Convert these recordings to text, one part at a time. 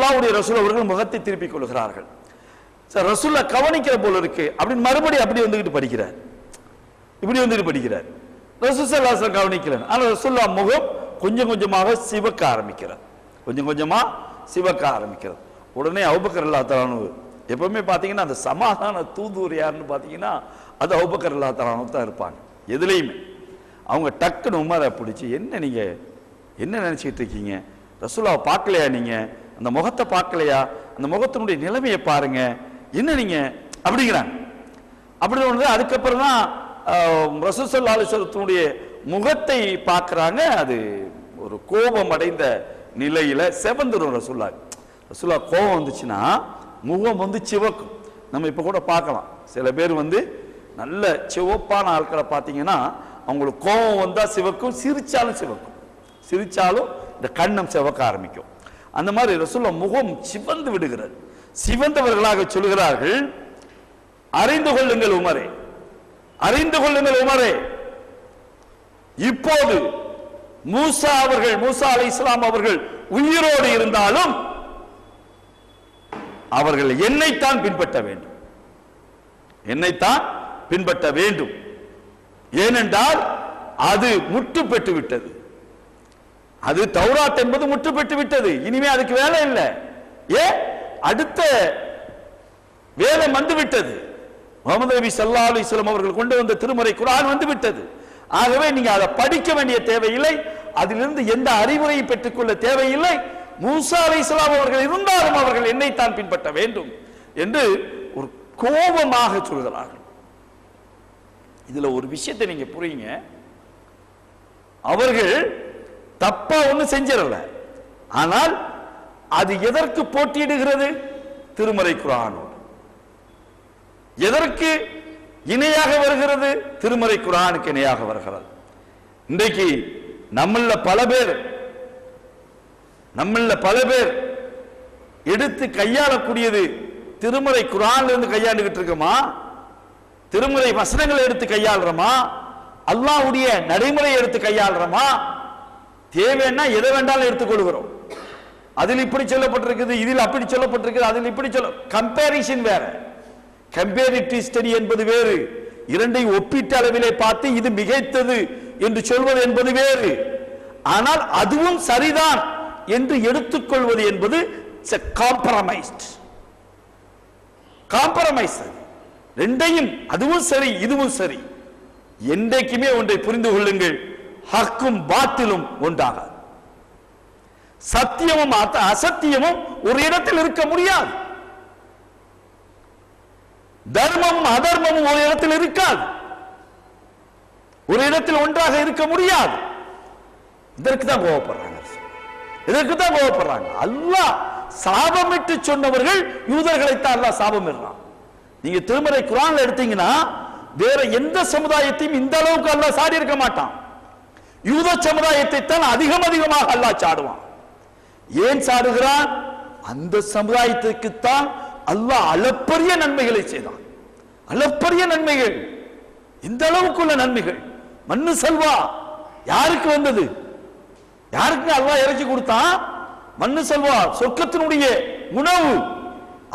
அல்லாஹ்வுடைய ரசூல் அவர்கள் முகத்தை திருப்பிக் கொள்கிறார்கள். சார் ரசூலை கவனிக்கிற போல இருக்கு அப்படின்னு மறுபடியும் அப்படி வந்துகிட்டு படிக்கிறார், இப்படி வந்துட்டு படிக்கிறார். ரசூல் ஸல்லல்லாஹு அலைஹி வஸல்லம் கவனிக்கிறார். ஆனால் ரசூலுல்லாஹ் முகம் கொஞ்சம் கொஞ்சமாக சிவக்க ஆரம்பிக்கிறார், கொஞ்சம் கொஞ்சமா சிவக்க ஆரம்பிக்கிறது. உடனே அபூபக்கர் ரலியல்லாஹு தஆலா அன்ஹு எப்பவுமே பார்த்தீங்கன்னா அந்த சமாதான தூதுவர் யாருன்னு பார்த்தீங்கன்னா அது அபூபக்கர் ரலியல்லாஹு தஆலா அன்ஹு தான் இருப்பாங்க எதுலையுமே. அவங்க டக்குன்னு உமரை பிடிச்சி, என்ன நீங்க என்ன நினைச்சிட்டு இருக்கீங்க, ரசூலுல்லாஹ் பார்க்கலையா, நீங்க அந்த முகத்தை பார்க்கலையா, அந்த முகத்தினுடைய நிலைமையை பாருங்க, என்ன நீங்க அப்படிங்கிறாங்க. அப்படி ஒன்று அதுக்கப்புறம் தான் ரசூல் ஸல்லல்லாஹு அலைஹி வஸல்லமுடைய முகத்தை பார்க்குறாங்க. அது ஒரு கோபம் அடைந்த நிலையில செவந்துரும் ரசூலுல்லாஹ். ரசூலுல்லாஹ் கோபம் வந்துச்சுன்னா முகம் வந்து சிவக்கும். நம்ம இப்போ கூட பார்க்கலாம், சில பேர் வந்து நல்ல சிவப்பான ஆட்களை பார்த்தீங்கன்னா அவங்களுக்கு கோபம் வந்தா சிவக்கும், சிரிச்சாலும் சிவக்கும், சிரிச்சாலும் இந்த கண்ணம் சிவக்க ஆரம்பிக்கும். அந்த மாதிரி ரசூலுல்லாஹ் முகம் சிவந்து விடுகிறது. சிவந்தவர்களாக சொல்கிறார்கள், அறிந்து கொள்ளுங்கள் உமரே, அறிந்து கொள்ளுங்கள் உமரே, இப்போது மூசா அலைஹிஸ்ஸலாம் அவர்கள் உயிரோடு இருந்தாலும் அவர்கள் என்னைத்தான் பின்பற்ற வேண்டும், என்னைத்தான் பின்பற்ற வேண்டும். ஏனென்றால் அது முற்று பெற்று விட்டது, அது தௌராத் என்பது முற்று பெற்று விட்டது, இனிமே அதுக்கு வேலை இல்லை. அடுத்த வேதம் வந்து விட்டது, முஹம்மது நபி ஸல்லல்லாஹு அலைஹி வஸல்லம் அவர்கள் கொண்டு வந்த திருமறை குர்ஆன் வந்து விட்டது. ஆகவே நீங்க அதை படிக்க வேண்டிய தேவையில்லை, அதிலிருந்து எந்த அறிவுரையை பெற்றுக்கொள்ள தேவையில்லை. மூசா அலைஹிஸ்ஸலாம் அவர்கள் இருந்தாலும் அவர்கள் என்னைத்தான் பின்பற்ற வேண்டும் என்று ஒரு கோபமாக சொல்கிறார்கள். இதுல ஒரு விஷயத்தை நீங்க புரியுங்க, அவர்கள் தப்பா ஒண்ணு செஞ்சிடல, ஆனால் அது எதற்கு போட்டியிடுகிறது? திருமறை குர்ஆனோடு. எதற்கு இணையாக வருகிறது? திருமறை குர்ஆனுக்கு இணையாக வருகிறது. இன்றைக்கு நம்மள பல பேர் எடுத்து கையாளக்கூடியது திருமறை குர்ஆன்ல இருந்து கையாண்டுகிட்டு இருக்கோமா, திருமறை வசனங்களை எடுத்து கையாளுறோமா, அல்லாஹ்வுடைய நடைமுறையை எடுத்து கையாளுறோமா? தேவைன்னா எதை வேண்டாலும் எடுத்துக்கொள்கிறோம். அதில் இப்படி சொல்லப்பட்டிருக்குது, இதில் அப்படி சொல்லப்பட்டிருக்குது, அதில் இப்படி கம்பேரிஷன் வேற, கம்பேரிட்டிவ் ஸ்டடி என்பது வேறு, இரண்டை ஒப்பீட்டு அளவிலே பார்த்து இது மிகைத்தது என்று சொல்வது என்பது வேறு. ஆனால் அதுவும் சரிதான் என்று எடுத்துக்கொள்வது என்பது காம்ப்ரமைஸ். ரெண்டையும், அதுவும் சரி இதுவும் சரி. என்றைக்குமே ஒன்றை புரிந்து கொள்ளுங்கள், ஹக்கும் பாத்திலும் ஒன்றாகாது, சத்தியமும் அசத்தியமும் ஒரு இடத்தில் இருக்க முடியாது, தர்மமும் அதர்மமும் ஒரு இடத்தில் இருக்காது, ஒரு இடத்தில் ஒன்றாக இருக்க முடியாது. இதற்கு தான் கோபப்படுறாங்க. அல்லாஹ் சாபமிட்டு சொன்னவர்கள் யூதர்களைத்தான் அல்லாஹ் சாபமிடுறான். நீங்க திருமறை குர்ஆன்ல எடுத்தீங்கன்னா வேற எந்த சமுதாயத்தையும் இந்த அளவுக்கு அல்லாஹ் சாடி இருக்க மாட்டான். யூத சமுதாயத்தை தான் அதிகமாக அல்லாஹ் சாடுவான். ஏன் சாடுகிறான்? அந்த சமுதாயத்துக்குத்தான் அல்லாஹ் அளப்பரிய நன்மைகளை செய்தான். அளப்பரிய நன்மைகள், இந்த அளவுக்குள்ள நன்மைகள். மண்ணு செல்வா யாருக்கு வந்தது? யாருக்கு அல்லாஹ் இறக்கி கொடுத்தான்? மண்ணு செல்வா, சொர்க்கத்தினுடைய உணவு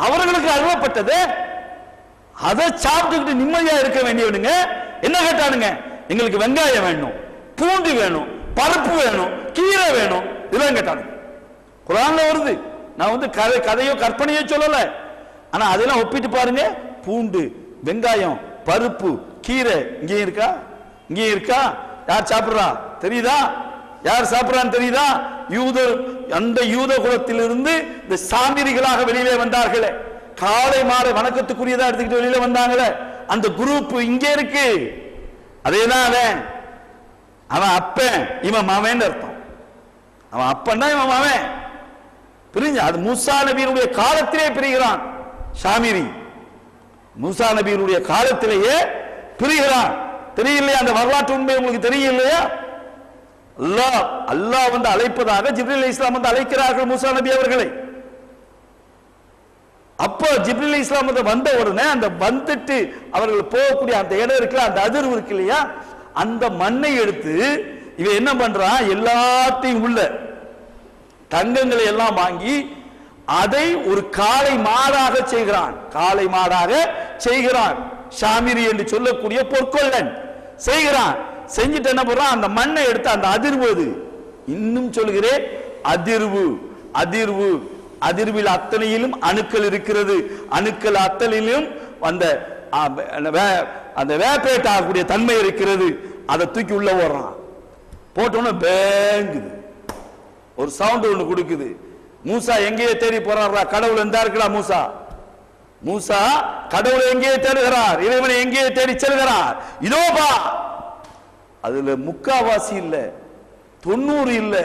அவர்களுக்கு அருளப்பட்டது. அதை சாப்பிட்டுக்கிட்டு நிம்மதியா இருக்க வேண்டியவனுங்க என்ன கேட்டானுங்க? எங்களுக்கு வெங்காயம் வேணும், பூண்டு வேணும், பருப்பு வேணும், கீரை வேணும், இதெல்லாம் கேட்டானுங்க. குர்ஆன்ல வருது. நான் வந்து கதையோ கற்பனையோ சொல்லல, ஆனா அதெல்லாம் ஒப்பிட்டு பாருங்க. பூண்டு, வெங்காயம், பருப்பு, கீரை இங்கே இருக்கா? யார் சாப்பிடுறா தெரியுதா? யார் சாப்பிடுறான்னு தெரியுதா? அந்த யூத குலத்திலிருந்து இந்த சாமிரிகளாக வெளியிலே வந்தார்களே, காலை மாலை வணக்கத்துக்குரியதா எடுத்துக்கிட்டு வெளியில வந்தாங்களே, அந்த குரூப் இங்கே இருக்கு. அதேதான் அவன் அப்பன், இவன் மவன் அர்த்தம். அவன் அப்பன்னா இவன் மவன். பிரிஞ்சு அது மூசா நபியினுடைய காலத்திலே பிரிகிறான். ஷாமிரி மூசா நபியினுடைய காலத்திலேயே பிரிகிறான். தெரியலையா? அந்த வரலாற்று உண்மை உங்களுக்கு தெரியலையா? அல்லாஹ் வந்து அழைப்பதாக ஜிப்ரீல் அலைஹிஸ்ஸலாம் வந்து அழைக்கிறார்கள் மூசா நபி அவர்களை. அப்போ ஜிப்ரீல் அலைஹிஸ்ஸலாம் வந்த உடனே அந்த வந்துட்டு அவர்கள் போகக்கூடிய அந்த இடம் இருக்குல்ல, அந்த அதிர்வு இருக்கு இல்லையா, அந்த மண்ணை எடுத்து இவன் என்ன பண்றான்? எல்லாத்தையும் உள்ள தங்கங்களை எல்லாம் வாங்கி அதை ஒரு காளை மாடாக செய்கிறான். காளை மாடாக செய்கிறான். ஷாமிரி என்று சொல்லக்கூடிய பொற்கொள்ளன் செய்கிறான். செஞ்சுட்டு என்ன பண்றான், அந்த மண்ணை எடுத்து அந்த அதிர்வு, அது இன்னும் சொல்கிறேன் அதிர்வு, அதிர்வு, அதிர்வில் அத்தனையிலும் அணுக்கள் இருக்கிறது. அணுக்கள் அத்தனையிலும் அந்த அந்த வேப்பேட் ஆகக்கூடிய தன்மை இருக்கிறது. அதை தூக்கி உள்ள ஓடுறான். போட்டோன்னு பேங்குது, ஒரு சவுண்ட் ஒண்ணு கொடுக்குது. மூசா எங்கேயே தேடி போறாரா, கடவுள் எந்த இருக்கிறா மூசா. மூசா கடவுள் எங்கேயே தேடுகிறார், இறைவனை எங்கேயே தேடி செல்கிறார். இதோபா, அதுல முக்காவாசி இல்ல, 90 இல்ல,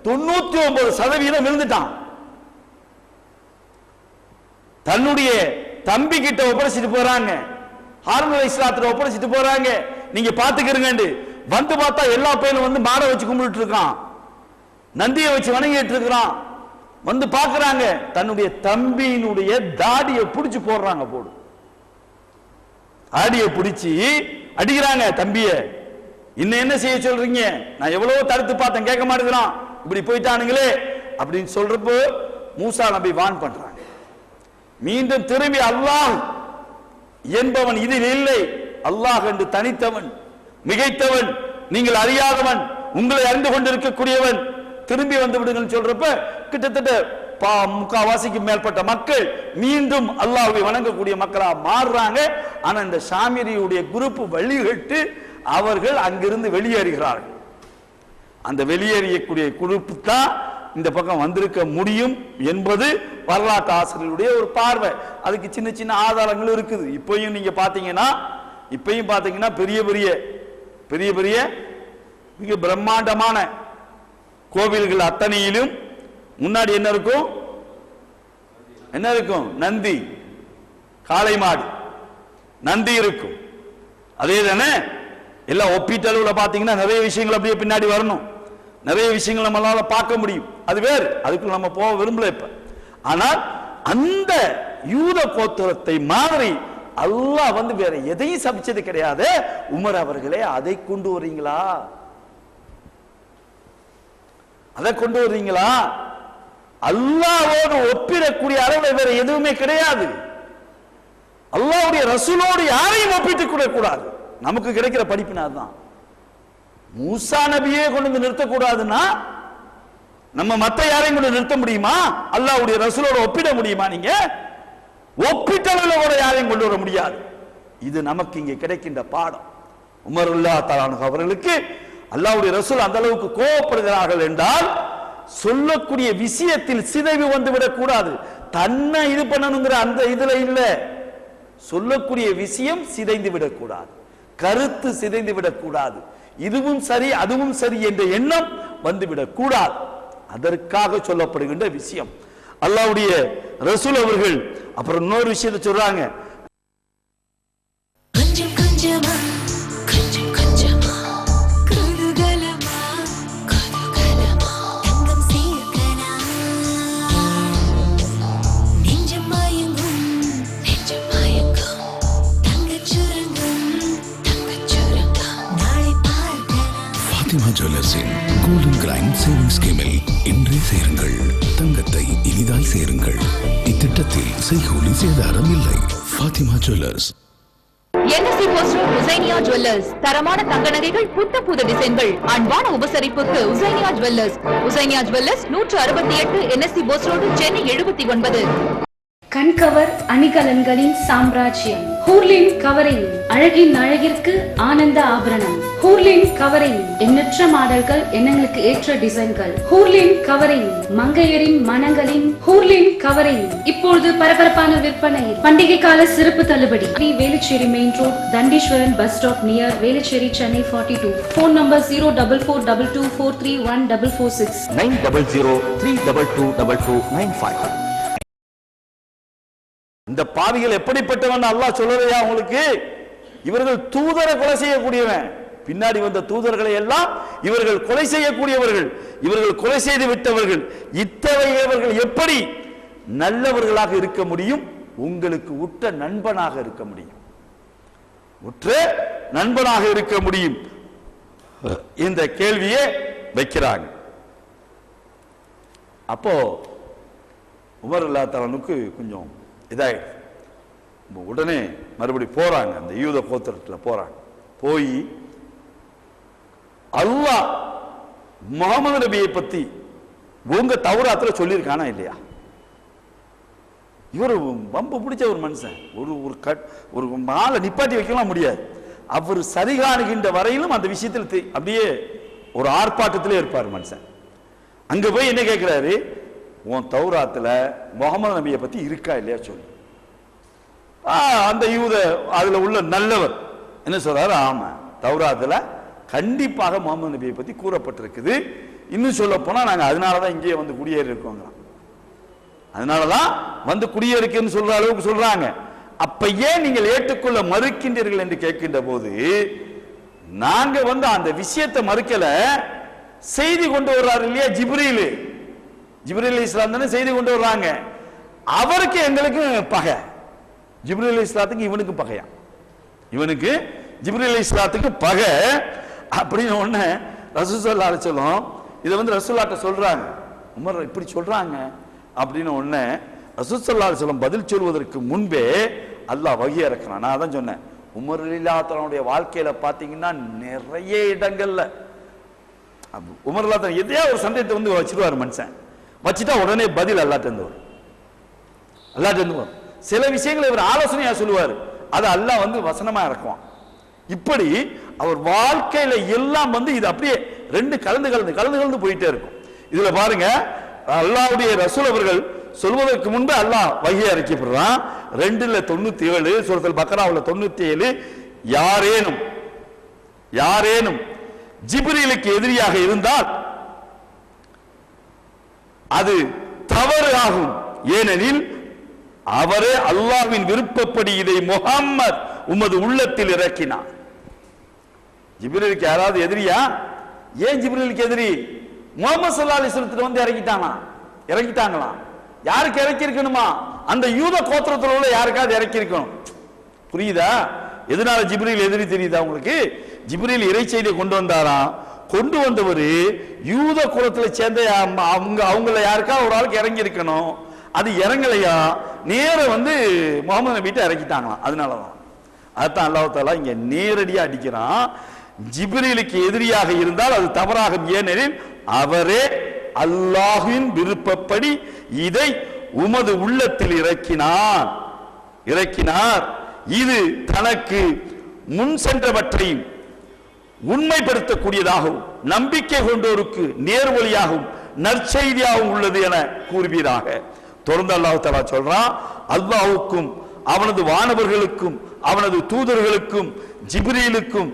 99% விழுந்துட்டான். தன்னுடைய தம்பி கிட்ட ஒப்படைச்சிட்டு போறாங்க, ஹாரூன் அலைஹிஸ்ஸலாத்தை ஒப்படைச்சிட்டு போறாங்க. நீங்க பாத்துக்கிறீங்க. வந்து பார்த்தா எல்லா பையனும் வந்து மாடை வச்சு கும்பிட்டு இருக்கான், நந்தியை வச்சு வணங்கிட்டு இருக்கிறான். வந்து பாக்குறாங்க, தன்னுடைய தம்பியினுடைய தாடியை பிடிச்சு போடுறாங்க. போடு ஆடியை பிடிச்சி அடிக்கிறாங்க தம்பிய. இன்னும் என்ன செய்ய சொல்றீங்க, நான் எவ்வளவு தடுத்து பார்த்தேன் கேட்க மாட்டேங்கிறான், இப்படி போயிட்டானுங்களே அப்படின்னு சொல்றப்போ மூசா நபி வான் பண்றாங்க. மீண்டும் திரும்பி அல்லாஹ் என்பவன் இதில் இல்லை, அல்லாஹ் என்று தனித்தவன், மிகைத்தவன், நீங்கள் அறியாதவன், உங்களை அறிந்து கொண்டிருக்கக்கூடியவன், திரும்பி வந்து விடுங்கள் சொல்றப்ப கிட்டத்தட்ட முக்காவாசிக்கு மேற்பட்ட மக்கள் மீண்டும் அல்லாஹ்வை வணங்கக்கூடிய மக்களா மாறுறாங்க. ஆனா இந்த ஷாமிரியுடைய குரூப் வழிகட்டு அவர்கள் அங்கிருந்து வெளியேறுகிறார்கள். அந்த வெளியேறியக்கூடிய குரூப் தான் இந்த பக்கம் வந்திருக்க முடியும் என்பது வரலாற்று ஆசிரியருடைய ஒரு பார்வை. அதுக்கு சின்ன சின்ன ஆதாரங்கள் இருக்குது. இப்பயும் நீங்க பாத்தீங்கன்னா பெரிய பெரிய பெரிய பெரிய மிக பிரம்மாண்டமான கோவில்கள் அத்தனையிலும் முன்னாடி என்ன இருக்கும், என்ன இருக்கும், நந்தி, காளை மாடு, நந்தி இருக்கும். அதே தானே எல்லாம் ஒப்பீட்டளவில் பார்த்தீங்கன்னா நிறைய விஷயங்கள் அப்படியே பின்னாடி வரணும், நிறைய விஷயங்கள் நம்மளால பார்க்க முடியும். அது வேறு, அதுக்கு நம்ம போக விரும்பல இப்ப. ஆனால் அந்த யூத கோத்திரத்தை மாதிரி அல்லாஹ் வந்து வேற எதையும் சபிச்சது கிடையாது. உமர் அவர்களே, அதை கொண்டு வரீங்களா, அதை கொண்டு வர்றீங்களா? அல்லாஹ்வோடு ஒப்பிடக்கூடிய அளவில் வேற எதுவுமே கிடையாது. அல்லாஹ்வுடைய ரசூலோடு யாரையும் ஒப்பிட்டுக் கூட கூடாது. நமக்கு கிடைக்கிற படிப்பினாதான் மூசா நபியே கொண்டு வந்து நிறுத்தக்கூடாதுன்னா நம்ம மத்த யாரையும் கொண்டு நிறுத்த முடியுமா? அல்லாஹ்வுடைய ரசூலோட ஒப்பிட முடியுமா? நீங்க ஒப்பிட்டளவில் கூட யாரையும் கொண்டு வர முடியாது. இது நமக்கு இங்கே கிடைக்கின்ற பாடம். உமர் ரலியல்லாஹு அவர்களுக்கு அல்லாஹ்வுடைய ரசூல் அந்த அளவுக்கு கோபப்படுகிறார்கள் என்றால் சொல்லக்கூடிய விஷயத்தில் சிதைவு வந்துவிடக் கூடாது. தன்னை இது பண்ணணுங்கிற அந்த இதுல இல்ல, சொல்லக்கூடிய விஷயம் சிதைந்து விடக்கூடாது, கருத்து சிதைந்து விடக்கூடாது, இதுவும் சரி அதுவும் சரி என்ற எண்ணம் வந்துவிடக் கூடாது. அதற்காக சொல்லப்படுகின்ற விஷயம். அல்லாஹ்வுடைய ரசூல் அவர்கள் அப்புறம் இன்னொரு விஷயத்தை சொல்றாங்க, ஜுவல்லர்ஸின் கோல்டன் கிரைண்ட் சேவிங் ஸ்கீமில் இன்றே சேருங்கள், தங்கத்தை எளிதாய் சேருங்கள். இத்திட்டத்தில் செய்கூலி சேதாரம் இல்லை. Fathima jewellers. NSC post road Husainiya jewellers. தரமான தங்க நகைகள், புத்த புது டிசைன்கள், அன்பான உபசரிப்புக்கு Husainiya jewellers. Husainiya jewellers 168 NSC post road, Chennai 79. கண்கவர் அணிகலன்களின் சாம்ராஜ்யம் ஹூர்லின் கவரிங். அழகின் அழகிற்கு ஆனந்த ஆபரணம். ஹூர்லின் கவரிங். எண்ணற்ற மாடல்கள், எண்ணங்களுக்கு ஏற்ற டிசைன்கள். ஹூர்லின் கவரிங். மங்கையரின் மனங்களின் ஹூர்லின் கவரிங். இப்பொழுது பரபரப்பான விற்பனை. பண்டிகை கால சிறப்பு தள்ளுபடி. Velachery main road, Thandeeswaran bus stop near Velachery, Chennai 42. Phone number 04422431446 900322295. இந்த பாவிகள் எப்படிப்பட்டவன் அல்லாஹ் சொல்லலையா உங்களுக்கு? இவர்கள் தூதரை கொலை செய்யக்கூடியவன், பின்னாடி வந்த தூதர்களை எல்லாம் இவர்கள் கொலை செய்யக்கூடியவர்கள், இவர்கள் கொலை செய்து விட்டவர்கள். இத்தகையவர்கள் எப்படி நல்லவர்களாக இருக்க முடியும்? உங்களுக்கு உற்ற நண்பனாக இருக்க முடியும், உற்ற நண்பனாக இருக்க முடியும். இந்த கேள்வியை வைக்கிறாங்க. அப்போ உமர் ரலியல்லாஹு கொஞ்சம் இதாயிடுது. உடனே மறுபடி போறாங்க, அந்த யூத கோத்திரத்தில் போறாங்க. போய் அல்லாஹ் முகமது நபியை பத்தி உங்க தௌராத்துல சொல்லியிருக்கானா இல்லையா? இவர் வம்பு பிடிச்ச ஒரு மனுஷன், ஒரு மாலை நிப்பாட்டி வைக்கலாம் முடியாது. அவர் சரிகாணுகின்ற வரையிலும் அந்த விஷயத்தில் அப்படியே ஒரு ஆர்ப்பாட்டத்திலே இருப்பார் மனுஷன். அங்க போய் என்ன கேட்கிறாரு, உன் தௌராத்துல முகமது நபியை பத்தி இருக்கா இல்லையா சொல்லு. அந்த யூத அதுல உள்ள நல்லவர் என்ன சொல்றாரு, ஆமா தௌராத்துல கண்டிப்பாக முகமது நபியை பத்தி கூறப்பட்டிருக்குது. இன்னும் சொல்ல போனா நாங்க அதனாலதான் இங்கேயே வந்து குடியேறி இருக்கோங்க, அதனாலதான் வந்து குடியேறிக்குன்னு சொல்ற அளவுக்கு சொல்றாங்க. அப்ப ஏன் நீங்கள் ஏற்றுக்கொள்ள மறுக்கின்றீர்கள் என்று கேட்கின்ற போது, நாங்க வந்து அந்த விஷயத்தை மறுக்கல, செய்தி கொண்டு வர்றாரு இல்லையா ஜிப்ரீல் அலைஹிஸ்ஸலாம் தானே செய்தி கொண்டு வர்றாங்க. அவருக்கு எங்களுக்கு பகை, ஜிப்ரீல் அலைஹிஸ்ஸலாத்துக்கு இவனுக்கு பகையா, இவனுக்கு ஜிப்ரீல் அலைஹிஸ்ஸலாத்துக்கு பகை அப்படின்னு ஒண்ணு ரசூல் ஸல்லல்லாஹு அலைஹி வஸல்லம் இதை வந்து ரசூலுல்லாஹ்ட்ட சொல்றாங்க. உமர் இப்படி சொல்றாங்க அப்படின்னு ஒண்ணு ரசூல் ஸல்லல்லாஹு அலைஹி வஸல்லம் பதில் சொல்வதற்கு முன்பே அல்லாஹ் வஹி இறக்குறான். நான் தான் சொன்னேன், உமர் ரலியல்லாஹு தஆலாவுடைய வாழ்க்கையில பாத்தீங்கன்னா நிறைய இடங்கள்ல உமர் ரலியல்லாஹு தஆலா எதையா ஒரு சந்தேகத்தை வந்து வச்சிருவாரு மனுஷன், வச்சுட்டா உடனே பதில் அல்லாஹ்ட்ட இருந்து வரும். சில விஷயங்களை இவர் ஆலோசனையா சொல்லுவார், அதை அல்லாஹ் வந்து வசனமா இறக்குவான். இப்படி அவர் வாழ்க்கையில எல்லாம் வந்து இது அப்படியே ரெண்டு கலந்து போயிட்டே இருக்கும். இதுல பாருங்க, அல்லாஹ்வுடைய ரசூல் அவர்கள் சொல்வதற்கு முன்பு அல்லாஹ் வஹியை இறக்கிப்படுறான். 2:97 சூரத்துல் பக்ராவுல 97, யாரேனும் ஜிப்ரீலுக்கு எதிரியாக இருந்தால் அது தவறு ஆகும், ஏனெனில் அவரே அல்லாஹ்வின் விருப்பப்படி இதை முஹம்மத் உமது உள்ளத்தில் இறக்கினார். ஜிப்ரீலுக்கு யாராவது எதிரியா? ஏன் ஜிப்ரீலுக்கு எதிரி? முஹம்மது ஸல்லல்லாஹு அலைஹி வஸல்லம் வந்து இறக்கிட்டாங்களாம். யாருக்கு இறக்கி இருக்கணுமா? அந்த யூத கோத்திரத்தில் உள்ள யாருக்காவது இறக்கி இருக்கணும். புரியுதா? எதனால ஜிப்ரீல் எதிரி தெரியுதா உங்களுக்கு? ஜிப்ரீல் இறை செய்தியை கொண்டு வந்தாராம். கொண்டு வந்தவர் யூத குலத்துல சேர்ந்த அவங்கள யாருக்கா ஒரு ஆளுக்கு இறங்கி இருக்கணும், அது இறங்கலையா, நேர வந்து முகமது நபிட்ட இறக்கிட்டாங்களாம். அதனாலதான் அதான் அல்லாஹ் தஆலா இங்க நேரடியா அடிக்கிறான். ஜிப்ரீலுக்கு எதிரியாக இருந்தால் அது தவறாகும், ஏனெனில் அவரே அல்லாஹ்வின் விருப்பப்படி இதை உமது உள்ளத்தில் இறக்கினார். இது தனக்கு முன் சென்றவற்றையும் உண்மைப்படுத்தக்கூடியதாகவும் நம்பிக்கை கொண்டோருக்கு நேர்வழியாகவும் நற்செய்தியாகவும் உள்ளது என கூறுவீராக. தொடர்ந்து அல்லாஹ் தஆலா சொல்றான், அல்லாஹ்வுக்கும் அவனது வானவர்களுக்கும் அவனது தூதர்களுக்கும் ஜிப்ரீலுக்கும்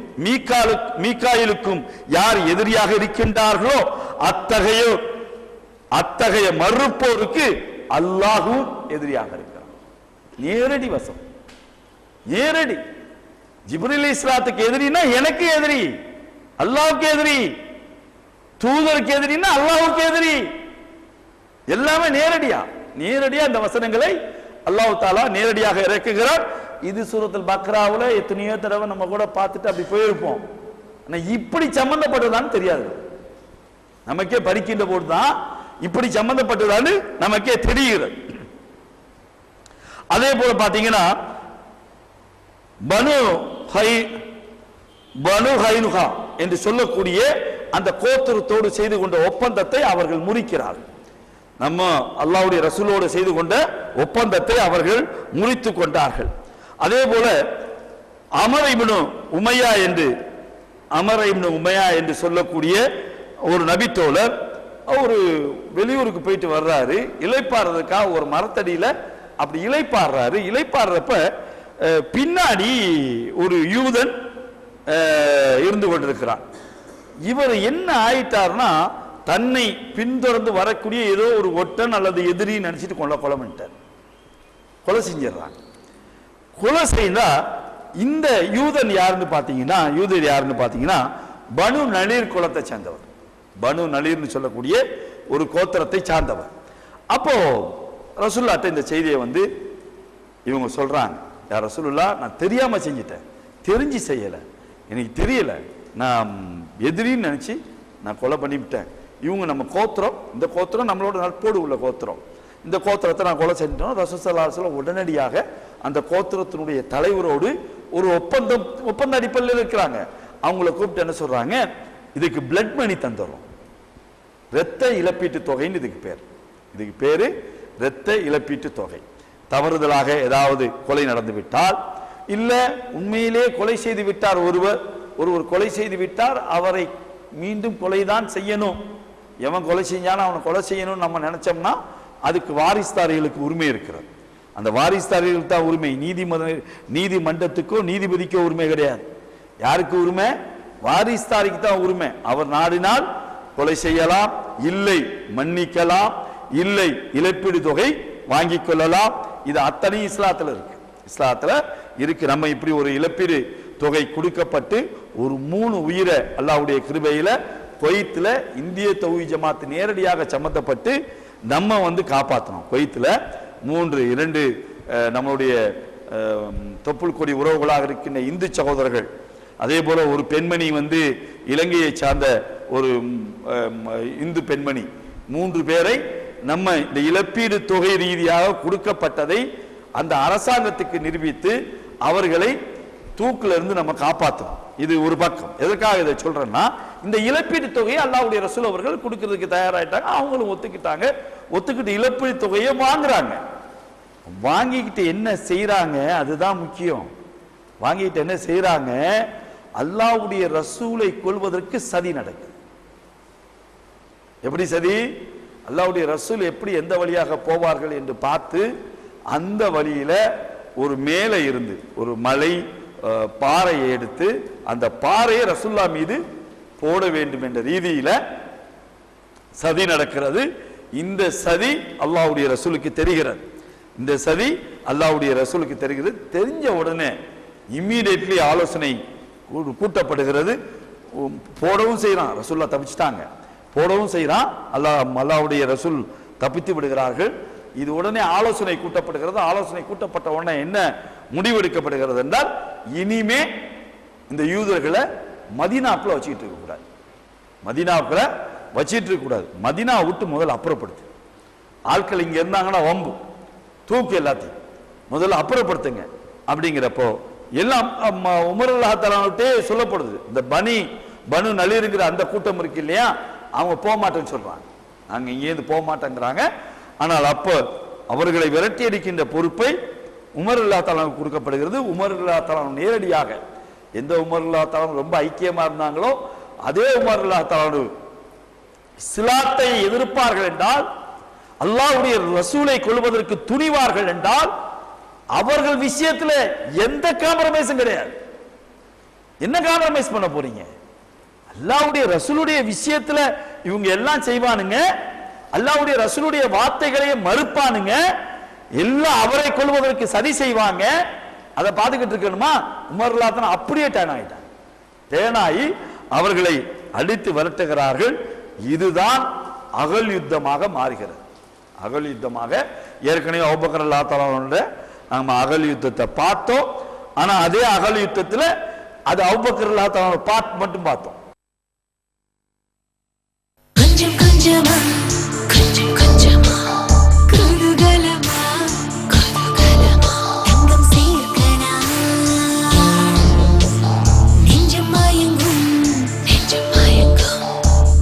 மீகாயிலுக்கும் யார் எதிரியாக இருக்கின்றார்களோ அத்தகைய மறுப்போருக்கு அல்லாஹ்வும் எதிரியாக இருக்கிறான். நேரடி வசம், நேரடி. ஜிப்ரீல் அலைஹிஸ்ஸலாத்துக்கு எதிரினா எனக்கு எதிரி, அல்லாஹ்வுக்கு எதிரி. தூதருக்கு எதிரினா அல்லாஹ்வுக்கு எதிரி. எல்லாமே நேரடியா இந்த வசனங்களை அல்லாஹ் தஆலா நேரடியாக இறக்குகிறார். இது சூரத்துல் பக்ராவுல எத்தனையோ தடவை நம்ம கூட பார்த்துட்டு அப்படி போயிருப்போம். ஆனா இப்படி சம்பந்தப்பட்டதான்னு தெரியாது நமக்கே. படிக்கின்ற போதுதான் இப்படி சம்பந்தப்பட்டதான்னு நமக்கே தெரிகிறது. அதே போல பாத்தீங்கன்னா பனு ஹைனுகா என்று சொல்லக்கூடிய அந்த கோத்திரத்தோடு செய்து கொண்ட ஒப்பந்தத்தை அவர்கள் முறிக்கிறார்கள். நம்ம அல்லாஹ்வுடைய ரசூலோடு செய்து கொண்ட ஒப்பந்தத்தை அவர்கள் முறித்து கொண்டார்கள். அதே போல அமர் இப்னு உமையா என்று சொல்லக்கூடிய ஒரு நபித்தோழர் ஒரு வெளியூருக்கு போயிட்டு வர்றாரு. இளைப்பாடுறதுக்காக ஒரு மரத்தடியில அப்படி இளைப்பாடுறப்ப பின்னாடி ஒரு யூதன் இருந்து கொண்டிருக்கிறான். இவர் என்ன ஆயிட்டார்னா, தன்னை பின்தொடர்ந்து வரக்கூடிய ஏதோ ஒரு ஒட்டன் அல்லது எதிரி நினைச்சிட்டு கொலை செஞ்சிடறாங்க. கொலை செய்தா இந்த யூதர் யாருன்னு பாத்தீங்கன்னா பனு நலீர் குலத்தை சேர்ந்தவர், பனு நலீர்னு சொல்லக்கூடிய ஒரு கோத்திரத்தை சார்ந்தவர். அப்போ ரசூலுல்லாஹ்ட்ட இந்த செய்தியை வந்து இவங்க சொல்றாங்க, யார் ரசூலுல்லாஹ், நான் தெரியாம செஞ்சிட்டேன், தெரிஞ்சு செய்யல, எனக்கு தெரியல, நான் எதிரின்னு நினைச்சு நான் கொலை பண்ணிவிட்டேன். இவங்க நம்ம கோத்திரம், இந்த கோத்திரம் நம்மளோட நட்போடு உள்ள கோத்திரம், இந்த கோத்திரத்தை நான் கொலை செஞ்சோம். ரசூல் ஸல்லல்லாஹு அலைஹி வஸல்லம் உடனடியாக அந்த கோத்திரத்தினுடைய தலைவரோடு ஒரு ஒப்பந்த அடிப்படையில் இருக்கிறாங்க. அவங்கள கூப்பிட்டு என்ன சொல்றாங்க, இதுக்கு பிளட் மணி தந்துடுறோம், இரத்த இழப்பீட்டு தொகைன்னு இதுக்கு பேரு இரத்த இழப்பீட்டு தொகை. தவறுதலாக ஏதாவது கொலை நடந்து விட்டால், இல்ல உண்மையிலே கொலை செய்து விட்டார் ஒருவர் கொலை செய்து விட்டார், அவரை மீண்டும் கொலைதான் செய்யணும், எவன் கொலை செஞ்சாலும் அவனை கொலை செய்யணும்னு நம்ம நினைச்சோம்னா அதுக்கு வாரிசுதாரிகளுக்கு உரிமை இருக்கிறது. அந்த வாரிசுதாரிகளுக்கு தான் உரிமை. நீதிமன்றத்துக்கோ நீதிபதிக்கோ உரிமை கிடையாது. யாருக்கு உரிமை? வாரிசுதாரிக்கு தான் உரிமை. அவர் நாடினால் கொலை செய்யலாம், இல்லை மன்னிக்கலாம், இல்லை இழப்பீடு தொகை வாங்கிக் கொள்ளலாம். இது அத்தனை இஸ்லாத்துல இருக்கு. நம்ம இப்படி ஒரு இழப்பீடு தொகை கொடுக்கப்பட்டு ஒரு 3 உயிரை அல்லாஹ்வுடைய கிருபையில குவைத்துல இந்திய தௌஹீத் ஜமாத் நேரடியாக சம்பந்தப்பட்டு நம்ம காப்பாற்றணும். குவைத்துல 2 நம்மளுடைய தொப்புள் கொடி உறவுகளாக இருக்கின்ற இந்து சகோதரர்கள், அதே போல ஒரு பெண்மணி இலங்கையை சார்ந்த ஒரு இந்து பெண்மணி, 3 பேரை நம்ம இந்த இழப்பீடு தொகை ரீதியாக கொடுக்கப்பட்டதை அந்த அரசாங்கத்துக்கு நிரூபித்து அவர்களை தூக்குல இருந்து நம்ம காப்பாற்றணும். இது ஒரு பக்கம். எதற்காக இதை சொல்றேன்னா, இந்த இழப்பீடு தொகையை அல்லாஹ்வுடைய ரசூல் அவர்கள் கொடுக்கிறதுக்கு தயாராயிட்டாங்க. அவங்களும் ஒத்துக்கிட்டு இழப்பீடு தொகையை வாங்குறாங்க. வாங்கிக்கிட்டு என்ன செய்யறாங்க, அதுதான் முக்கியம். வாங்கிட்டு என்ன செய்யறாங்க, அல்லாஹ்வுடைய ரசூலை கொல்வதற்கு சதி நடக்குது. எப்படி சதி? அல்லாஹ்வுடைய ரசூல் எப்படி எந்த வழியாக போவார்கள் என்று பார்த்து அந்த வழியில ஒரு மேலே இருந்து ஒரு மலை பாறையை எடுத்து அந்த பாறையை ரசூல்லா மீது போட வேண்டும் என்ற ரீதியில சதி நடக்கிறது. இந்த சதி அல்லாஹ்வுடைய ரசூலுக்கு தெரிகிறது. தெரிஞ்ச உடனே இம்மீடியட்லி ஆலோசனை கூட்டப்படுகிறது. போடவும் செய்யறான், ரசூல்லா தப்பிச்சிட்டாங்க, போடவும் செய்யறான், அல்லாஹ்வுடைய ரசூல் தப்பித்து விடுகிறார்கள். இது உடனே ஆலோசனை கூட்டப்படுகிறது. ஆலோசனை கூட்டப்பட்ட உடனே என்ன முடிவெடுக்கப்படுகிறது என்றால், இனிமே இந்த யூதர்களை மதீனாவுக்குள்ள வச்சுக்கிட்டு இருக்க கூடாது. மதீனா விட்டு முதல்ல அப்புறப்படுத்து. ஆட்கள் இங்க இருந்தாங்கன்னா வம்பு, தூக்கு எல்லாத்தையும் முதல்ல அப்புறப்படுத்துங்க அப்படிங்கிறப்போ எல்லாம் உமர் ரலியல்லாஹு தஆலாவுட்டே சொல்லப்படுது. இந்த பனு நலீருங்கிற அந்த கூட்டம் இருக்கு இல்லையா, அவங்க போக மாட்டேன்னு சொல்றாங்க, நாங்க இங்கேருந்து போக மாட்டேங்கிறாங்க. ஆனால் அப்ப அவர்களை விரட்டி அடிக்கின்ற பொறுப்பை உமர் ரலியல்லாஹு தஆலாவுக்கு கொடுக்கப்படுகிறது. உமர் ரலியல்லாஹு தஆலா நேரடியாக, எந்த உமர் ரலியல்லாஹு தஆலா ரொம்ப ஐக்கியமா இருந்தாங்களோ அதே உமர் ரலியல்லாஹு தஆலா இஸ்லாத்தை எதிர்ப்பார்கள் என்றால், அல்லாஹ்வுடைய ரசூலை கொல்வதற்கு துணிவார்கள் என்றால், அவர்கள் விஷயத்துல எந்த காம்ப்ரமைஸும் கிடையாது. என்ன காம்ப்ரமைஸ் பண்ண போறீங்க? அல்லாஹ்வுடைய ரசூலுடைய விஷயத்துல இவங்க எல்லாம் செய்வானுங்க, அல்லாஹ்வுடைய ரசூலுடைய வார்த்தைகளை மறுப்பானுங்க, எல்லாம் அவரை கொல்வதற்கு சதி செய்வாங்க. அதை பார்த்துக்கிட்டு இருக்கணுமா? உமர் ரலியல்லாஹு தஆலா அப்படியே டேனாகி அவர்களை அடித்து விரட்டுகிறார்கள். இதுதான் அகல் யுத்தமாக மாறுகிறது. அகல் யுத்தமாக ஏற்கனவே அபூபக்கர் ரலியல்லாஹு தஆலா நம்ம அகல் யுத்தத்தை பார்த்தோம். ஆனா அதே அகல் யுத்தத்துல அது அபூபக்கர் ரலியல்லாஹு தஆலா பார்ட் மட்டும் பார்த்தோம். கொஞ்சம் கொஞ்சமா கொஞ்சம் கொஞ்சமா குதூகலமா குதூகலமா தங்கம் சேர்க்கலாம், நெஞ்சம் மயங்கும்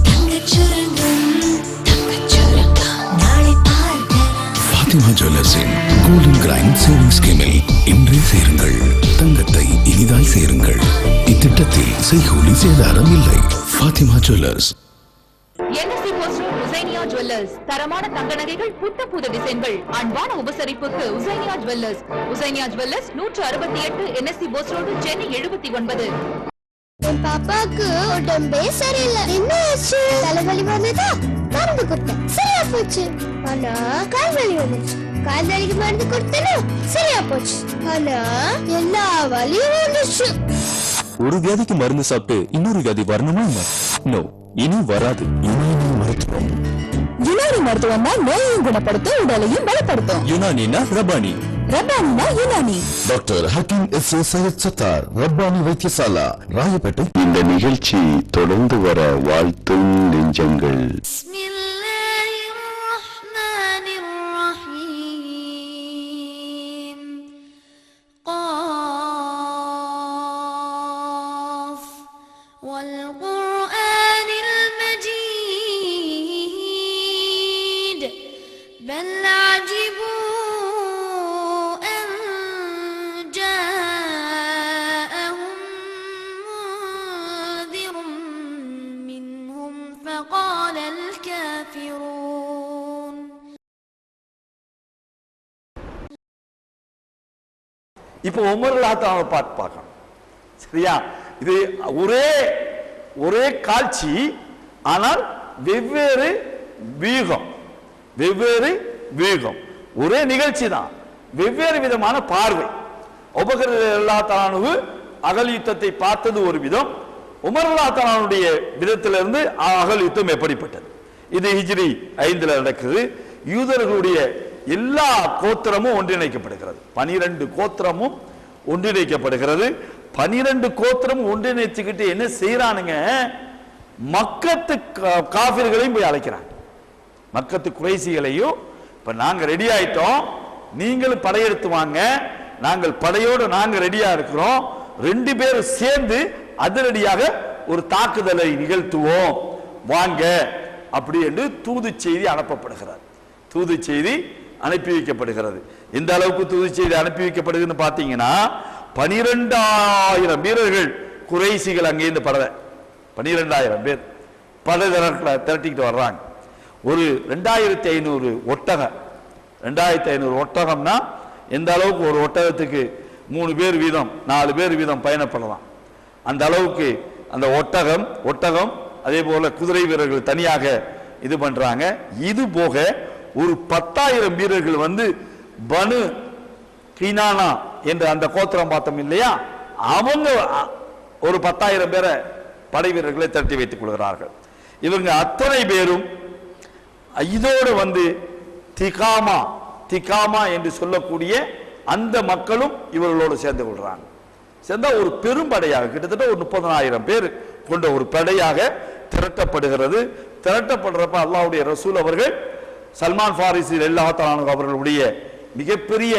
தங்கச் சுரங்கம் நாளை பார்க்கலாம். ஃபாத்திமா ஜுவல்லர்ஸின் கோல்டன் கிரைண்ட் சேவிங் ஸ்கீமில் இன்றே சேருங்கள், தங்கத்தை இனிதாய் சேருங்கள். இத்திட்டத்தில் செய்கூலி சேதாரம் இல்லை. Fathima jewellers. NSC post road Husainiya jewellers. தரமான தங்க நகைகள், புத்த டிசைன்கள், அன்பான உபசரிப்புக்கு Husainiya jewellers. Husainiya jewellers 168 NSC post road, Chennai 79. என் பாப்பாக்கு உடம்பே சரியில்லை. என்ன ஆச்சு? தலைவலி வந்ததா? மருந்து கொடுத்தேன், சரியா போச்சு. ஆனா கால்வலி வந்துச்சு, கால்வலிக்கு மருந்து கொடுத்தேனா சரியா போச்சு. ஆனா எல்லா வலியும் வந்துச்சு. ஒரு வியாதிக்கு மருந்து சாப்பிட்டு இன்னொரு வியாதி வரணுமா? நோ, இனி வராது. யுனானி மருத்துவம் தான் நோயையும் குணப்படுத்தும், உடலையும் பலப்படுத்தும். யுனானினா ரபானி, ரபானினா யுனானி. Doctor Hakeem S A. சையத் சத்தார், ரப்பானி வைத்தியசாலா, ராயப்பேட்டை. இந்த நிகழ்ச்சி தொடர்ந்து வர வாழ்த்தும் நெஞ்சங்கள். பிஸ்மில்லாஹிர் ரஹ்மானிர் ரஹீம். والقرآن المجيد بل عجبوا أن جاءهم منذر منهم فقال الكافرون. இப்போ உமர் ரலியல்லாஹு பாட்டு பார்க்கணும். சரியா? இது ஒரே காட்சி, ஆனால் வெவ்வேறு ஒரே நிகழ்ச்சி தான், வெவ்வேறு விதமான பார்வை. அபூபக்கர் ரலியல்லாஹு அன்ஹு அகல் யுத்தத்தை பார்த்தது ஒரு விதம், உமர் ரலியல்லாஹு அன்ஹுடைய விதத்திலிருந்து அகல் யுத்தம் எப்படிப்பட்டது. இது ஹிஜ்ரி 5 நடக்குது. யூதர்களுடைய எல்லா கோத்திரமும் ஒன்றிணைக்கப்படுகிறது. 12 கோத்திரமும் ஒன்றிணைக்கப்படுகிறது. 12 கோத்திரம் ஒன்றிணைச்சுக்கிட்டு என்ன செய்யறானுங்க, மக்கத்து காபிர்களையும் போய் அழைக்கிறாங்க. மக்கத்து குறைசிகளையும், இப்ப நாங்க ரெடி ஆயிட்டோம், நீங்களும் படையெடுத்து வாங்க, நாங்கள் படையோடு நாங்க ரெடியா இருக்கிறோம், 2 பேரும் சேர்ந்து அதிரடியாக ஒரு தாக்குதலை நிகழ்த்துவோம் வாங்க அப்படி என்று தூது செய்தி அனுப்பப்படுகிறார். தூது செய்தி அனுப்பி வைக்கப்படுகிறது. எந்த அளவுக்கு தூது செய்தி அனுப்பி வைக்கப்படுதுன்னு பாத்தீங்கன்னா, 12,000 வீரர்கள் குறைசிகள் அங்கேருந்து 12,000 பேர் படை திரட்டிக்கிட்டு வர்றாங்க. ஒரு 2,500 ஒட்டகம். 2,500 ஒட்டகம்னா எந்த அளவுக்கு ஒரு ஒட்டகத்துக்கு 3 பேர் வீதம் 4 பேர் வீதம் பயணப்படலாம். அந்த அளவுக்கு அந்த ஒட்டகம் அதே போல குதிரை வீரர்கள் தனியாக இது பண்றாங்க. இது போக ஒரு 10,000 வீரர்கள் வந்து பனு கினானா என்ற அந்த கோத்திரம் பார்த்தோம் இல்லையா, அவங்க ஒரு 10,000 பேரை படை வீரர்களை திரட்டி வைத்துக் கொள்கிறார்கள். இவங்க அத்தனை பேரும் இதோடு வந்து திகாமா என்று சொல்லக்கூடிய அந்த மக்களும் இவர்களோடு சேர்ந்து கொள்றாங்க. சேர்ந்தா ஒரு பெரும் படையாக கிட்டத்தட்ட ஒரு 30,000 பேர் கொண்ட ஒரு படையாக திரட்டப்படுகிறது. திரட்டப்படுறப்ப அல்லாஹ்வுடைய ரசூல் அவர்கள் சல்மான் ஃபாரிசி ரலியல்லாஹு தஆலா அவர்களுடைய மிகப்பெரிய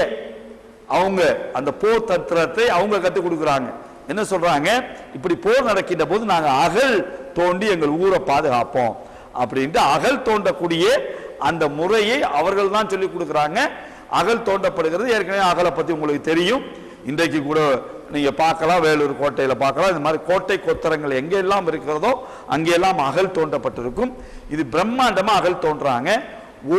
அவங்க அந்த போர் தந்திரத்தை அவங்க கற்றுக் கொடுக்குறாங்க. என்ன சொல்றாங்க, இப்படி போர் நடக்கின்ற போது நாங்க அகல் தோண்டி எங்கள் ஊரை பாதுகாப்போம் அப்படின்ட்டு அகல் தோண்டக்கூடிய அந்த முறையை அவர்கள் தான் சொல்லி கொடுக்குறாங்க. அகல் தோண்டப்படுகிறது. ஏற்கனவே அகலை பத்தி உங்களுக்கு தெரியும். இன்றைக்கு கூட நீங்க பார்க்கலாம், வேலூர் கோட்டையில பார்க்கலாம். இந்த மாதிரி கோட்டை கொத்தரங்கள் எங்கெல்லாம் இருக்கிறதோ அங்கெல்லாம் அகல் தோண்டப்பட்டிருக்கும். இது பிரம்மாண்டமா அகல் தோன்றாங்க.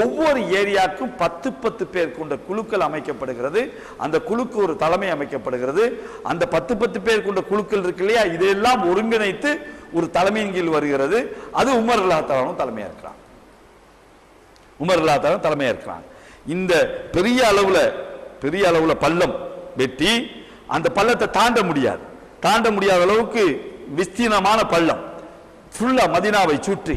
ஒவ்வொரு ஏரியாவுக்கும் 10 பேர் கொண்ட குழுக்கள் அமைக்கப்படுகிறது. அந்த குழுக்கு ஒரு தலைமை அமைக்கப்படுகிறது. அந்த 10 பேர் கொண்ட குழுக்கள் இருக்கு இல்லையா, இதெல்லாம் ஒருங்கிணைத்து ஒரு தலைமையின் கீழ் வருகிறது. அது உமர் ரலியல்லாஹு தலைமையா இருக்கிறாங்க. உமர் ரலியல்லாஹு தலைமையா இருக்கிறாங்க. இந்த பெரிய அளவுல பள்ளம் வெட்டி அந்த பள்ளத்தை தாண்ட முடியாத அளவுக்கு விஸ்தீர்ணமான பள்ளம் ஃபுல்லா மதீனாவை சுற்றி.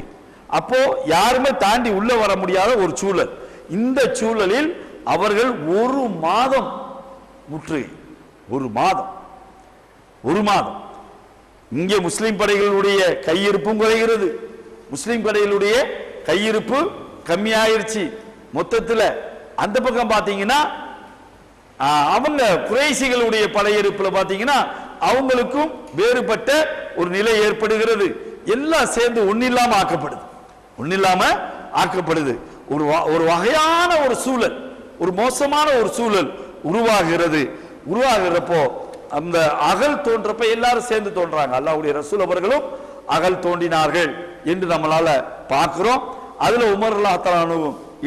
அப்போ யாருமே தாண்டி உள்ள வர முடியாத ஒரு சூழல். இந்த சூழலில் அவர்கள் ஒரு மாதம் முற்றுகை. ஒரு மாதம் இங்கே முஸ்லிம் படைகளுடைய கையிருப்பும் குறைகிறது. முஸ்லிம் படைகளுடைய கையிருப்பு கம்மியாயிருச்சு. மொத்தத்துல அந்த பக்கம் பாத்தீங்கன்னா அவங்க குறைசிகளுடைய படையிருப்புல பாத்தீங்கன்னா அவங்களுக்கும் வேறுபட்ட ஒரு நிலை ஏற்படுகிறது. எல்லாம் சேர்ந்து ஒன்னில்லாம ஆக்கப்படுது. ஒரு வகையான ஒரு சூழல், ஒரு மோசமான ஒரு சூழல் உருவாகிறப்போ அந்த அகல் தோன்றப்ப எல்லாரும் சேர்ந்து தோன்றாங்க. அல்லாஹ்வுடைய ரசூல் அவர்களும் அகல் தோண்டினார்கள் என்று நம்மளால பார்க்கிறோம். அதுல உமர் ரலியல்லாஹு அன்ஹு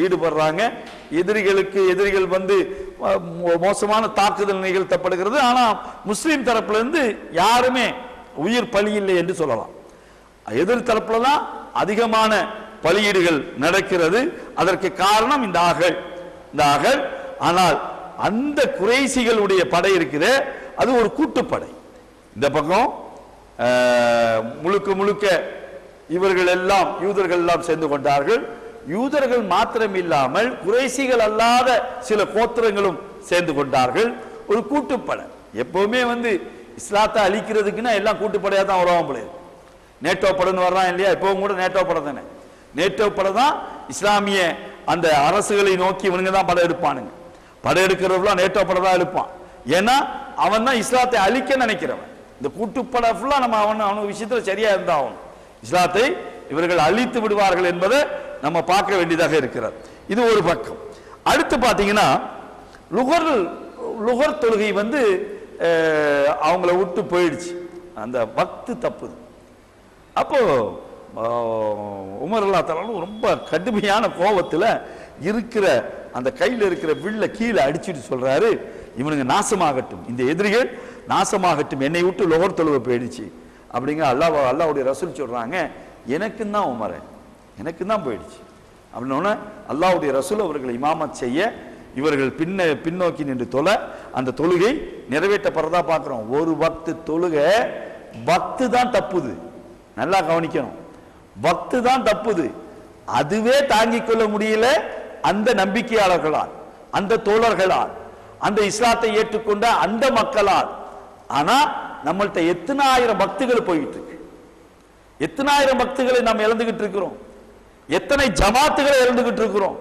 ஈடுபடுறாங்க. எதிரிகள் வந்து மோசமான தாக்குதல் நிகழ்த்தப்படுகிறது. ஆனா முஸ்லிம் தரப்புல இருந்து யாருமே உயிர் பலி இல்லை என்று சொல்லலாம். எதிர் தரப்புல தான் அதிகமான பலியீடுகள் நடக்கிறது. அதற்கு காரணம் இந்த அகல். ஆனால் அந்த குறைசிகளுடைய படை இருக்குது, அது ஒரு கூட்டுப்படை. இந்த பக்கம் முழுக்க இவர்கள் எல்லாம் யூதர்கள் எல்லாம் சேர்ந்து கொண்டார்கள். யூதர்கள் மாத்திரம் இல்லாமல் குறைசிகள் அல்லாத சில கோத்திரங்களும் சேர்ந்து கொண்டார்கள். ஒரு கூட்டுப்படை. எப்பவுமே வந்து இஸ்லாத்தை அழிக்கிறதுக்குன்னா எல்லாம் கூட்டுப்படையா தான் வருவாங்க போல. நேட்டோ படம் வர்றான் இல்லையா, இப்பவும் கூட நேட்டோ படம் தானே. நேட்டோ படம் தான் இஸ்லாமிய அந்த அரசுகளை நோக்கி இவனுங்க தான் படம் எடுப்பானுங்க. படம் எடுக்கிறவங்களாம் நேட்டோ படம் தான் எடுப்பான். ஏன்னா அவன் தான் இஸ்லாத்தை அழிக்க நினைக்கிறவன். இந்த கூட்டுப்பட ஃபுல்லா நம்ம அவன் விஷயத்துல சரியா இருந்தாகும். இஸ்லாத்தை இவர்கள் அழித்து விடுவார்கள் என்பதை நம்ம பார்க்க வேண்டியதாக இருக்கிறது. இது ஒரு பக்கம். அடுத்து பாத்தீங்கன்னா லுகர் தொழுகை வந்து அவங்கள விட்டு போயிடுச்சு, அந்த வக்து தப்புது. அப்போ உமர் அல்லாஹ் தஆலா ரொம்ப கடுமையான கோபத்துல இருக்கிற அந்த கையில் இருக்கிற வில்ல கீழே அடிச்சுட்டு சொல்றாரு, இவனுங்க நாசமாகட்டும், இந்த எதிரிகள் நாசமாகட்டும், என்னை விட்டு லுகர் தொழுகை போயிடுச்சு அப்படிங்கிற அல்லாஹ்வுடைய ரசூல் சொல்றாங்க. எனக்கும் தான் உமர, எனக்கும் தான் போயிடுச்சு அப்படின்னோடனே அல்லாஹ்வுடைய ரசூல் அவர்களை இமாமத் செய்ய இவர்கள் பின்னோக்கி நின்று தொலை அந்த தொழுகை நிறைவேற்றப்படுறதா பார்க்கிறோம். ஒரு வக்து தொழுகை வக்து தான் தப்புது, நல்லா கவனிக்கணும், வக்து தான் தப்புது. அதுவே தாங்கிக் கொள்ள முடியல அந்த நம்பிக்கையாளர்களால், அந்த தோழர்களால், அந்த இஸ்லாத்தை ஏற்றுக்கொண்ட அந்த மக்களால். ஆனா நம்மள்ட்ட எத்தனை ஆயிரம் பக்துகள் போயிட்டு இருக்கு, எத்தனை ஆயிரம் பக்துகளை நாம் இழந்துகிட்டு இருக்கிறோம், எத்தனை ஜமாத்துகளை இழந்துகிட்டு இருக்கிறோம்.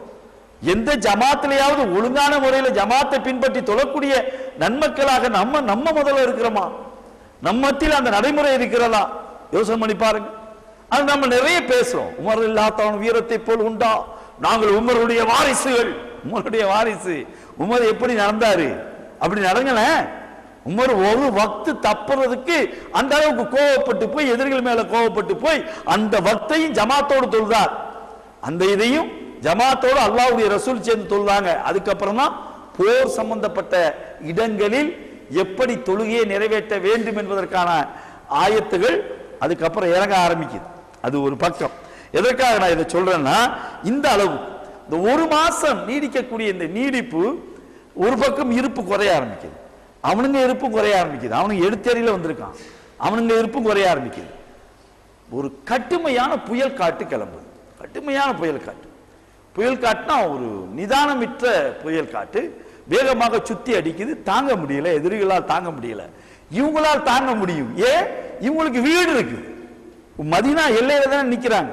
எந்த ஜமாத்திலையாவது ஒழுங்கான முறையில் ஜமாத்தை பின்பற்றி தொழக்கூடிய நன்மக்களாக நம்ம முதல்ல இருக்கிறோமா? நம்ம மத்தியில் அந்த நடைமுறை இருக்கிறதா? யோசனை பண்ணி பாருங்க. அது நம்ம நிறைய பேசுறோம், உமர் இல்லாதவன் வீரத்தை போல் உண்டா, நாங்கள் உமருடைய வாரிசுகள். உமருடைய வாரிசு, உமர் எப்படி நடந்தாரு அப்படி நடங்கல. உமர் ஒரு வக்து தப்புறதுக்கு அந்த அளவுக்கு கோவப்பட்டு போய் எதிரிகள் மேல கோவப்பட்டு போய் அந்த வக்தையும் ஜமாத்தோடு தொழுதார். அந்த இதையும் ஜமாத்தோடு அல்லாஹ்வுடைய ரசூல் சேர்ந்து தொழுதாங்க. அதுக்கப்புறம் தான் போர் சம்பந்தப்பட்ட இடங்களில் எப்படி தொழுகையை நிறைவேற்ற வேண்டும் என்பதற்கான ஆயத்துகள் அதுக்கப்புறம் இறங்க ஆரம்பிக்குது. அது ஒரு பக்கம். எதற்காக நான் இதை சொல்றேன்னா, இந்த அளவு இந்த ஒரு மாசம் நீடிக்கக்கூடிய இந்த நீடிப்பு ஒரு பக்கம் இருப்பு குறைய ஆரம்பிக்குது, அவனுங்க இருப்பும் குறைய ஆரம்பிக்குது, அவனுங்க எடுத்தேறியில வந்திருக்கான், அவனுங்க இருப்பும் குறைய ஆரம்பிக்குது. ஒரு கடுமையான புயல் காட்டு கிளம்புது, கடுமையான புயல் காட்டு. புயல் காட்டுனா ஒரு நிதானமிற்ற புயல் காட்டு வேகமாக சுத்தி அடிக்குது, தாங்க முடியல, எதிரிகளால் தாங்க முடியல, இவங்களால் தாங்க முடியும். ஏன்? இவங்களுக்கு வீடு இருக்கு, மதீனா எல்லையில தானே நிக்கிறாங்க,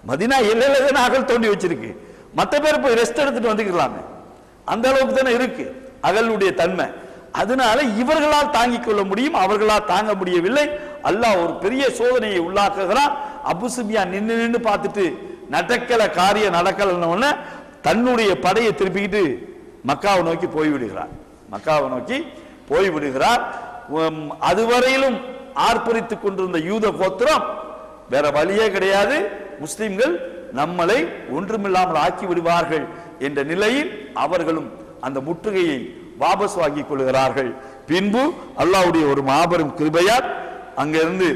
மதீனா எல்லையில தானே அகல் தோண்டி வச்சிருக்கு, மற்ற பேர் போய் ரெஸ்ட் எடுத்துட்டு வந்துக்கலாமே, அந்த அளவுக்கு தானே இருக்கு அகலுடைய தன்மை. அதனால இவர்களால் தாங்கிக் கொள்ள முடியும், அவர்களால் தாங்க முடியவில்லை. அல்லாஹ் ஒரு பெரிய சோதனையை உள்ளாக்குகிறான். அபூ சுஃபியான் நின்று பார்த்துட்டு நடக்கல, காரியம் நடக்கலன்னு தன்னுடைய படையை திருப்பிக்கிட்டு மக்காவை நோக்கி போய்விடுகிறார், மக்காவை நோக்கி போய்விடுகிறார். அதுவரையிலும் ஆர்ப்பரித்துக் கொண்டிருந்த யூத கோத்திரம் வேற வழியே கிடையாது, முஸ்லிம்கள் நம்மளை ஒன்றுமில்லாமல் ஆக்கி விடுவார்கள் என்ற நிலையில் அவர்களும் அந்த முற்றுகையை வாபஸ் வாங்கிக் கொள்கிறார்கள். பின்பு அல்லாஹ்வுடைய ஒரு மாபெரும் கிருபையால் அங்கிருந்து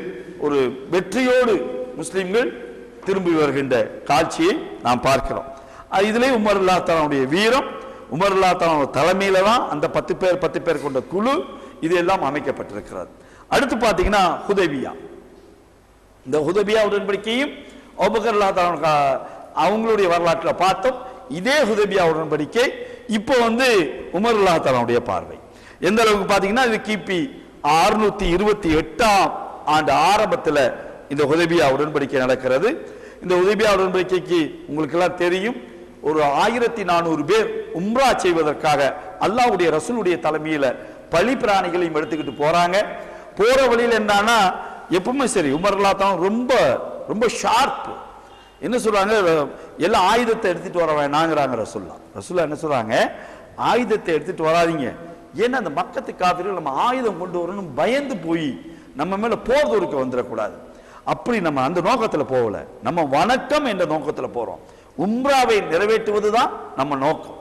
ஒரு வெற்றியோடு முஸ்லிம்கள் திரும்பி வருகின்ற காட்சியை நாம் பார்க்கிறோம். இதிலே உமர் அல்லாஹ் தஆலாவுடைய வீரம், உமர் அல்லாஹ் தஆலா தலைமையில தான் அந்த 10 பேர் கொண்ட குழு இது எல்லாம் அமைக்கப்பட்டிருக்கிறது. அடுத்து பாத்தீங்கன்னா ஹுதைபியா. இந்த ஹுதைபியா உடன்படிக்கையும் அபூபக்கர் ரலியல்லாஹு தஆலா அவங்களுடைய வரலாற்றில் பார்த்தோம். இதே ஹுதைபியா உடன்படிக்கை இப்போ உமர் ரலியல்லாஹு தஆலாவுடைய பார்வை எந்த அளவுக்கு பாத்தீங்கன்னா, இது கிபி 628ஆம் ஆண்டு ஆரம்பத்தில் இந்த ஹுதைபியா உடன்படிக்கை நடக்கிறது. இந்த ஹுதைபியா உடன்படிக்கைக்கு உங்களுக்கு எல்லாம் தெரியும், ஒரு 1400 பேர் உம்ரா செய்வதற்காக அல்லாஹ்வுடைய ரசூலுடைய தலைமையில பலி பிராணிகளையும் எடுத்துக்கிட்டு போறாங்க. போற வழியில் என்னன்னா, எப்பவுமே சரி உமர் ரலியல்லாஹு தஆலா ரொம்ப ரொம்ப ஷார்ப். என்ன சொல்றாங்க, எல்லாம் ஆயுதத்தை எடுத்துட்டு வர வேணாங்கிறாங்க ரசூலுல்லாஹ். ரசூலுல்லாஹ் என்ன சொல்றாங்க, ஆயுதத்தை எடுத்துட்டு வராதீங்க, ஏன்னா அந்த மக்கத்து காபிர்கள் நம்ம ஆயுதம் கொண்டு வரணும் பயந்து போய் நம்ம மேல போர் தொடுக்க வந்துடக்கூடாது. அப்படி நம்ம அந்த நோக்கத்தில் போகல, நம்ம வணக்கம் என்ற நோக்கத்தில் போறோம். உம்ராவை நிறைவேற்றுவதுதான் நம்ம நோக்கம்.